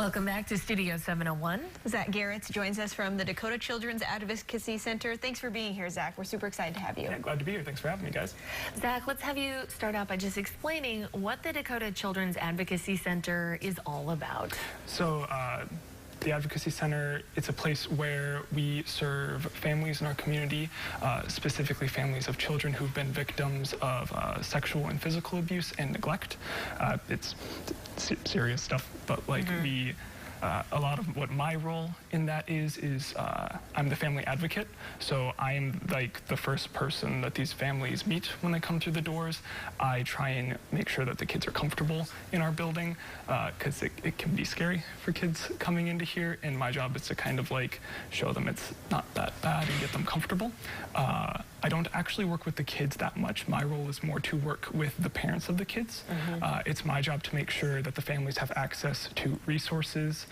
Welcome back to Studio 701. Zach Garrett joins us from the Dakota Children's Advocacy Center. Thanks for being here, Zach. We're super excited to have you. Yeah, glad to be here. Thanks for having me, guys. Zach, let's have you start out by just explaining what the Dakota Children's Advocacy Center is all about. So, the Advocacy Center, it's a place where we serve families in our community, specifically families of children who've been victims of sexual and physical abuse and neglect. It's serious stuff, but like a lot of what my role in that is I'm the family advocate. So I'm like the first person that these families meet when they come through the doors. I try and make sure that the kids are comfortable in our building because it can be scary for kids coming into here, and my job is to kind of like show them it's not that bad and get them comfortable. I don't actually work with the kids that much. My role is more to work with the parents of the kids. It's my job to make sure that the families have access to resources.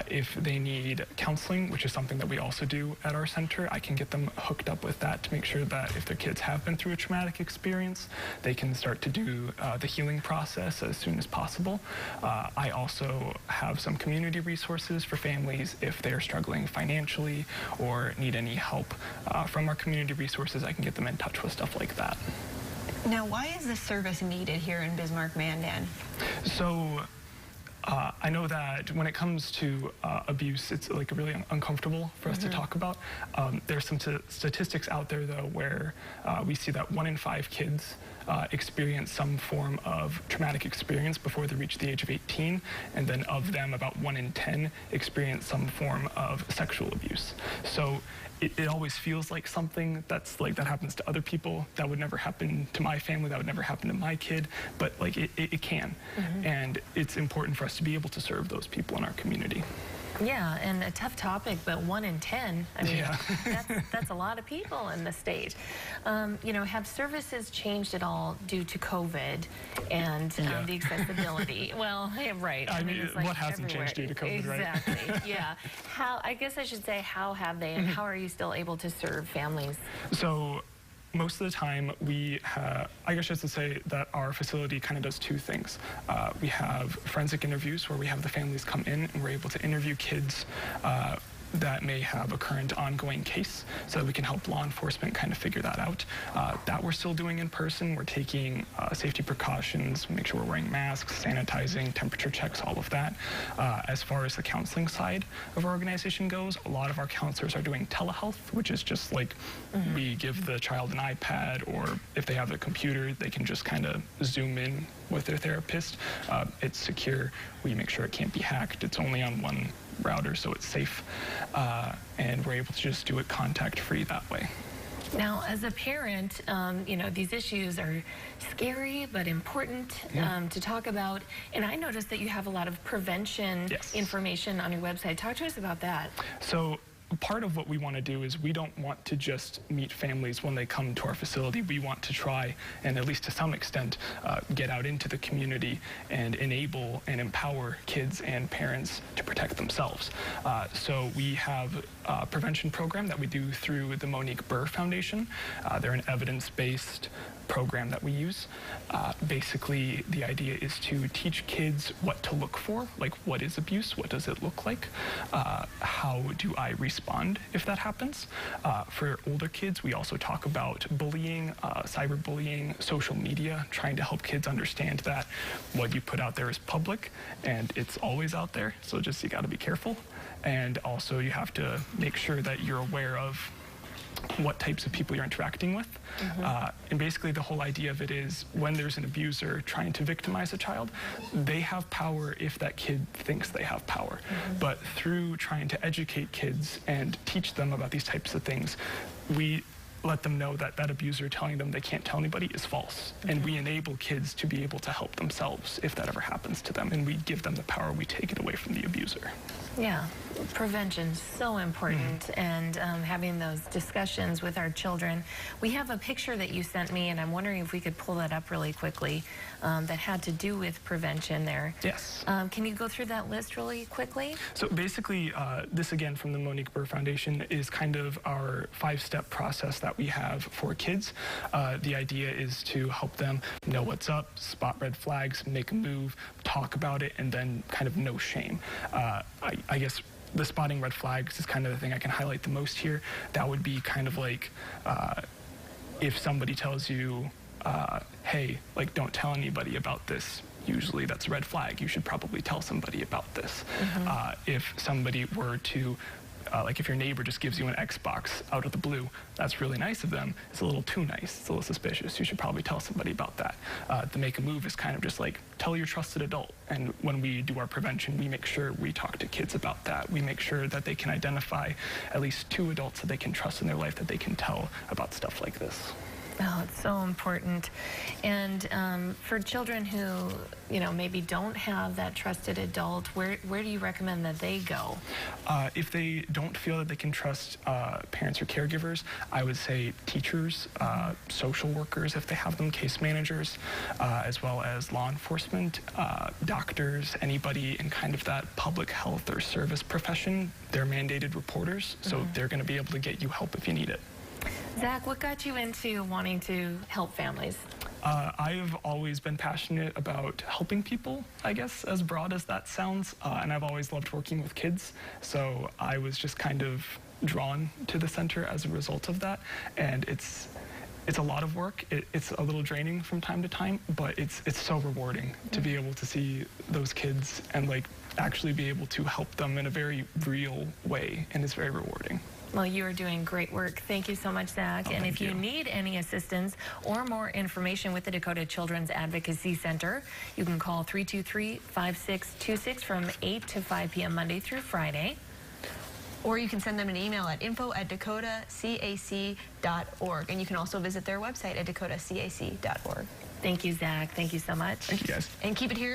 If they need counseling, which is something that we also do at our center, I can get them hooked up with that to make sure that if their kids have been through a traumatic experience, they can start to do the healing process as soon as possible. I also have some community resources for families if they're struggling financially or need any help from our community resources. I can get them in touch with stuff like that. Now, why is this service needed here in Bismarck-Mandan? So, I know that when it comes to abuse, it's like really uncomfortable for us to talk about. There's some statistics out there, though, where we see that 1 in 5 kids experience some form of traumatic experience before they reach the age of 18, and then of them, about 1 in 10 experience some form of sexual abuse. So it always feels like something that's like that happens to other people. That would never happen to my family. That would never happen to my kid. But like it can, and it's important for us to be able to serve those people in our community. Yeah, and a tough topic, but 1 in 10, I mean, that's a lot of people in the state. You know, have services changed at all due to COVID and the accessibility? Well, yeah, right. I mean, it's like what hasn't changed due to COVID, right? Exactly, yeah. I guess I should say, how have they, and how are you still able to serve families? So, most of the time, we have, I guess just to say that our facility kind of does 2 things. We have forensic interviews where we have the families come in and we're able to interview kids that may have a current ongoing case, so that we can help law enforcement kind of figure that out. That we're still doing in person. We're taking safety precautions, make sure we're wearing masks, sanitizing, temperature checks, all of that. As far as the counseling side of our organization goes, a lot of our counselors are doing telehealth, which is just like we give the child an iPad, or if they have a computer, they can just kind of Zoom in with their therapist. It's secure. We make sure it can't be hacked. It's only on one router, so it's safe, and we're able to just do it contact-free that way. Now, as a parent, you know, these issues are scary but important to talk about, and I noticed that you have a lot of prevention information on your website. Talk to us about that. So, part of what we want to do is we don't want to just meet families when they come to our facility. We want to try, and at least to some extent, get out into the community and enable and empower kids and parents to protect themselves. So we have a prevention program that we do through the Monique Burr Foundation. They're an evidence-based program that we use. Basically, the idea is to teach kids what to look for, like what is abuse, what does it look like, how do I respond if that happens. For older kids, we also talk about bullying, cyberbullying, social media, trying to help kids understand that what you put out there is public and it's always out there, so just you got to be careful. And also you have to make sure that you're aware of what types of people you're interacting with. And basically the whole idea of it is when there's an abuser trying to victimize a child, they have power if that kid thinks they have power. But through trying to educate kids and teach them about these types of things, we let them know that that abuser telling them they can't tell anybody is false. And we enable kids to be able to help themselves if that ever happens to them. And we give them the power, we take it away from the abuser. Yeah, prevention is so important, and having those discussions with our children. We have a picture that you sent me, and I'm wondering if we could pull that up really quickly, that had to do with prevention there. Yes. Can you go through that list really quickly? So basically, this again from the Monique Burr Foundation is kind of our 5-step process that that we have for kids. The idea is to help them know what's up, spot red flags, make a move, talk about it, and then kind of no shame. I guess the spotting red flags is kind of the thing I can highlight the most here. That would be kind of like if somebody tells you, hey, like, don't tell anybody about this. Usually that's a red flag. You should probably tell somebody about this. If somebody were to, like if your neighbor just gives you an Xbox out of the blue, that's really nice of them. It's a little too nice. It's a little suspicious. You should probably tell somebody about that. The make a move is kind of just like, tell your trusted adult. And when we do our prevention, we make sure we talk to kids about that. We make sure that they can identify at least 2 adults that they can trust in their life that they can tell about stuff like this. Oh, it's so important. And for children who, maybe don't have that trusted adult, where do you recommend that they go? If they don't feel that they can trust parents or caregivers, I would say teachers, social workers, if they have them, case managers, as well as law enforcement, doctors, anybody in kind of that public health or service profession. They're mandated reporters, so they're going to be able to get you help if you need it. Zach, what got you into wanting to help families? I've always been passionate about helping people, I guess, as broad as that sounds, and I've always loved working with kids, so I was just kind of drawn to the center as a result of that, and it's a lot of work. It's a little draining from time to time, but it's so rewarding to be able to see those kids and like actually be able to help them in a very real way, and it's very rewarding. Well, you are doing great work. Thank you so much, Zach. And if you need any assistance or more information with the Dakota Children's Advocacy Center, you can call 323-5626 from 8 to 5 p.m. Monday through Friday. Or you can send them an email at info@dakotacac.org. And you can also visit their website at dakotacac.org. Thank you, Zach. Thank you so much. Thank you, guys. And keep it here.